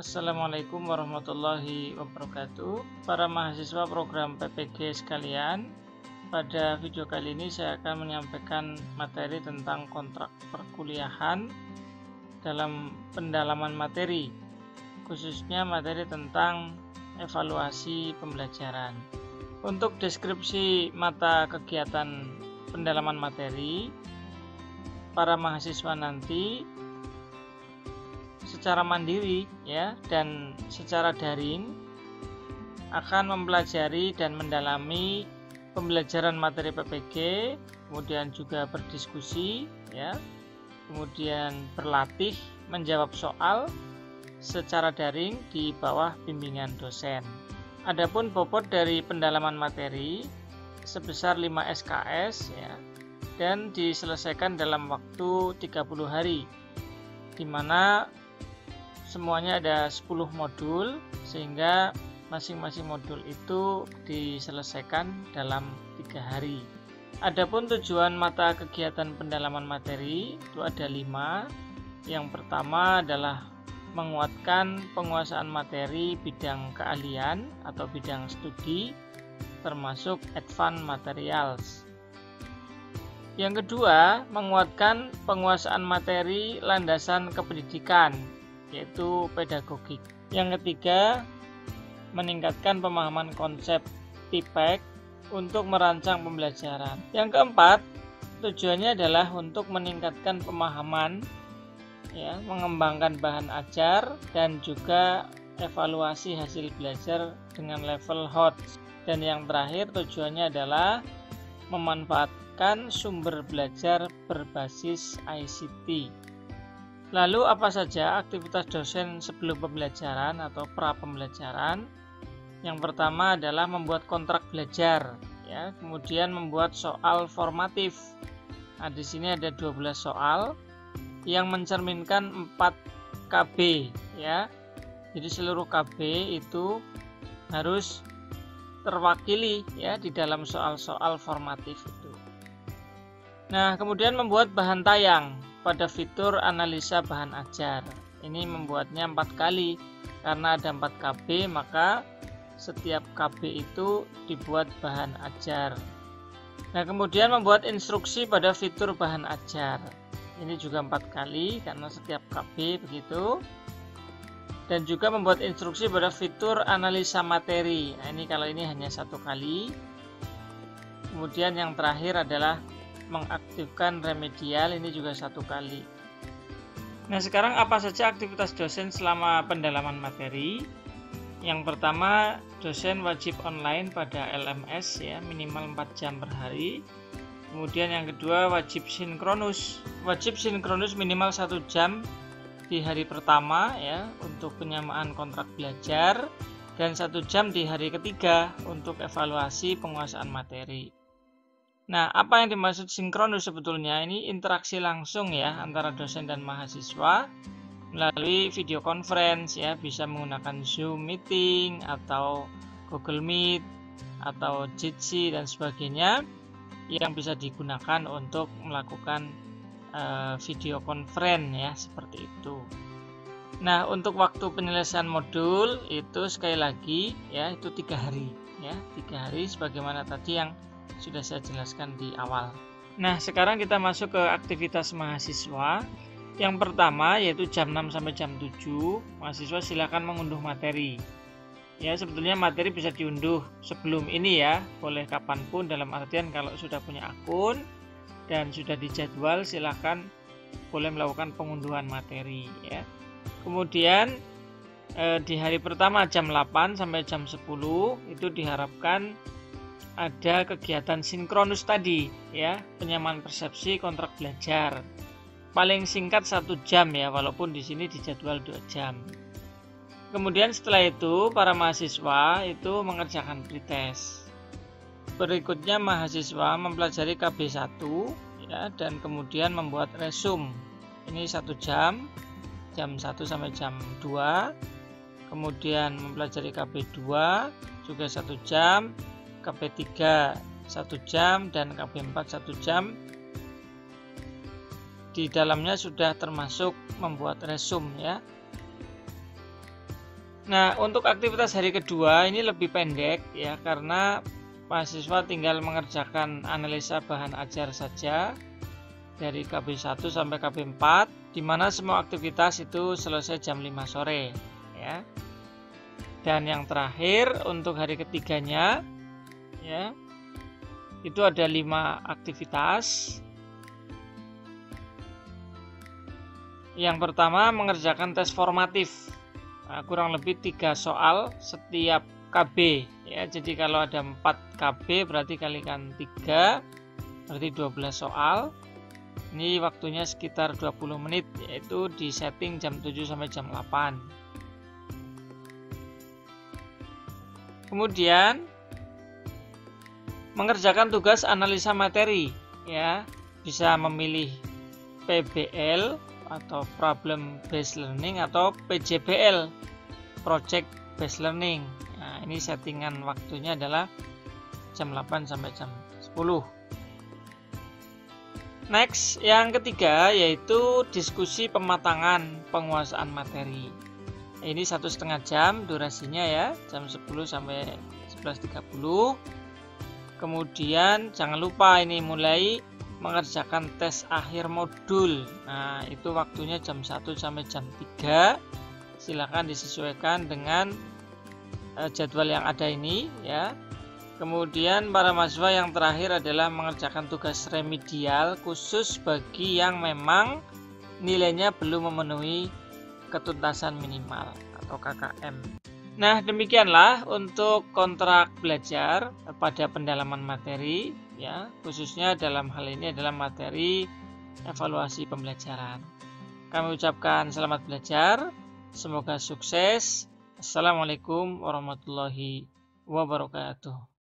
Assalamualaikum warahmatullahi wabarakatuh. Para mahasiswa program PPG sekalian, pada video kali ini saya akan menyampaikan materi tentang kontrak perkuliahan dalam pendalaman materi, khususnya materi tentang evaluasi pembelajaran. Untuk deskripsi mata kegiatan pendalaman materi, para mahasiswa nanti secara mandiri dan secara daring akan mempelajari dan mendalami pembelajaran materi PPG, kemudian juga berdiskusi kemudian berlatih menjawab soal secara daring di bawah bimbingan dosen. Adapun bobot dari pendalaman materi sebesar 5 SKS dan diselesaikan dalam waktu 30 hari, di mana semuanya ada 10 modul, sehingga masing-masing modul itu diselesaikan dalam 3 hari. Adapun tujuan mata kegiatan pendalaman materi itu ada 5. Yang pertama adalah menguatkan penguasaan materi bidang keahlian atau bidang studi, termasuk advanced materials. Yang kedua, menguatkan penguasaan materi landasan kependidikan, yaitu pedagogik. Yang ketiga, meningkatkan pemahaman konsep TIPEK untuk merancang pembelajaran. Yang keempat, tujuannya adalah untuk meningkatkan pemahaman, mengembangkan bahan ajar, dan juga evaluasi hasil belajar dengan level HOT. Dan yang terakhir, tujuannya adalah memanfaatkan sumber belajar berbasis ICT. Lalu apa saja aktivitas dosen sebelum pembelajaran atau pra pembelajaran? Yang pertama adalah membuat kontrak belajar, kemudian membuat soal formatif. Nah, di sini ada 12 soal yang mencerminkan 4 KB, Jadi seluruh KB itu harus terwakili di dalam soal-soal formatif itu. Nah, kemudian membuat bahan tayang pada fitur analisa bahan ajar. Ini membuatnya 4 kali, karena ada 4 KB, maka setiap KB itu dibuat bahan ajar. Nah, kemudian membuat instruksi pada fitur bahan ajar. Ini juga 4 kali, karena setiap KB begitu. Dan juga membuat instruksi pada fitur analisa materi. Nah, ini kalau ini hanya 1 kali. Kemudian yang terakhir adalah mengaktifkan remedial, ini juga 1 kali. Nah, sekarang apa saja aktivitas dosen selama pendalaman materi? Yang pertama, dosen wajib online pada LMS minimal 4 jam per hari. Kemudian yang kedua, wajib sinkronus. Wajib sinkronus minimal 1 jam di hari pertama untuk penyamaan kontrak belajar, dan 1 jam di hari ketiga untuk evaluasi penguasaan materi. Nah, apa yang dimaksud sinkronus sebetulnya? Ini interaksi langsung antara dosen dan mahasiswa melalui video conference, bisa menggunakan Zoom meeting atau Google Meet atau Jitsi dan sebagainya yang bisa digunakan untuk melakukan video conference seperti itu. Nah, untuk waktu penyelesaian modul itu sekali lagi itu 3 hari 3 hari sebagaimana tadi yang sudah saya jelaskan di awal. Nah, sekarang kita masuk ke aktivitas mahasiswa. Yang pertama yaitu jam 6 sampai jam 7, mahasiswa silakan mengunduh materi. Sebetulnya materi bisa diunduh sebelum ini boleh kapanpun, dalam artian kalau sudah punya akun dan sudah dijadwal, silakan boleh melakukan pengunduhan materi Kemudian di hari pertama jam 8 sampai jam 10 itu diharapkan ada kegiatan sinkronus tadi penyamaan persepsi kontrak belajar. Paling singkat 1 jam walaupun di sini dijadwal 2 jam. Kemudian setelah itu para mahasiswa itu mengerjakan pretest. Berikutnya mahasiswa mempelajari KB1 dan kemudian membuat resume. Ini 1 jam 1 sampai jam 2. Kemudian mempelajari KB2 juga 1 jam, KB3 1 jam, dan KB4 1 jam. Di dalamnya sudah termasuk membuat resume Nah, untuk aktivitas hari kedua ini lebih pendek ya, karena mahasiswa tinggal mengerjakan analisa bahan ajar saja dari KB1 sampai KB4, di mana semua aktivitas itu selesai jam 5 sore ya. Dan yang terakhir untuk hari ketiganya ya, itu ada 5 aktivitas. Yang pertama mengerjakan tes formatif. Nah, kurang lebih 3 soal setiap KB ya. Jadi kalau ada 4 KB berarti kalikan 3, berarti 12 soal. Ini waktunya sekitar 20 menit, yaitu di setting jam 7 sampai jam 8. Kemudian mengerjakan tugas analisa materi ya, bisa memilih PBL atau Problem Based Learning atau PJBL, Project Based Learning. Nah, ini settingan waktunya adalah jam 8 sampai jam 10. Next, yang ketiga yaitu diskusi pematangan penguasaan materi. Ini 1,5 jam durasinya ya, jam 10 sampai 11.30. Kemudian jangan lupa ini mulai mengerjakan tes akhir modul. Nah, itu waktunya jam 1 sampai jam 3. Silakan disesuaikan dengan jadwal yang ada ini ya. Kemudian para mahasiswa yang terakhir adalah mengerjakan tugas remedial khusus bagi yang memang nilainya belum memenuhi ketuntasan minimal atau KKM. Nah, demikianlah untuk kontrak belajar pada pendalaman materi ya, khususnya dalam hal ini adalah materi evaluasi pembelajaran. Kami ucapkan selamat belajar, semoga sukses. Assalamualaikum warahmatullahi wabarakatuh.